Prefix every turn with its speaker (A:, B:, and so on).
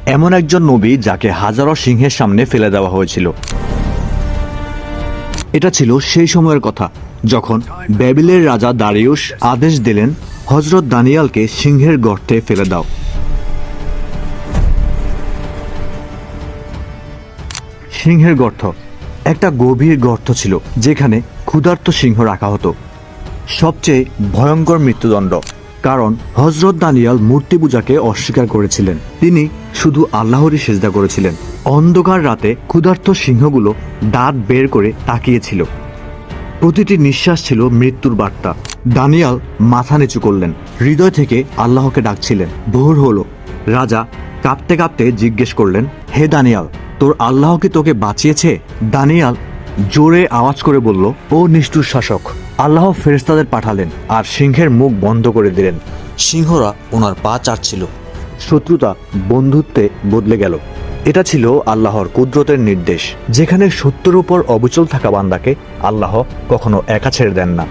A: এমন একজন নবী যাকে হাজারো সিংহের সামনে ফেলে দেওয়া হয়েছিল। এটা ছিল সেই সময়ের কথা যখন ব্যাবিলের রাজা দারিয়ুস আদেশ দিলেন, হযরত দানিয়েলকে সিংহের গর্তে ফেলে দাও। সিংহের গর্ত একটা গভীর গর্ত ছিল, যেখানে ক্ষুধার্ত সিংহ রাখা হতো। সবচেয়ে ভয়ঙ্কর মৃত্যুদণ্ড, কারণ হযরত দানিয়েল মূর্তি পূজাকে অস্বীকার করেছিলেন। তিনি শুধু আল্লাহরই সিজদা করেছিলেন। অন্ধকার রাতে ক্ষুধার্ত সিংহগুলো দাঁত বের করে তাকিয়েছিল। প্রতিটি নিঃশ্বাস ছিল মৃত্যুর বার্তা। দানিয়েল মাথা নিচু করলেন, হৃদয় থেকে আল্লাহকে ডাকছিলেন। ভোর হলো। রাজা কাঁপতে কাঁপতে জিজ্ঞেস করলেন, হে দানিয়েল, তোর আল্লাহ কি তোকে বাঁচিয়েছে? দানিয়েল জোরে আওয়াজ করে বলল, ও নিষ্ঠুর শাসক, আল্লাহ ফেরেশতাদের পাঠালেন আর সিংহের মুখ বন্ধ করে দিলেন।
B: সিংহরা ওনার পা চাটছিল।
A: শত্রুতা বন্ধুত্বে বদলে গেল। এটা ছিল আল্লাহর কুদরতের নির্দেশ। যেখানে সত্যের উপর অবিচল থাকা বান্দাকে আল্লাহ কখনো একা ছেড়ে দেন না।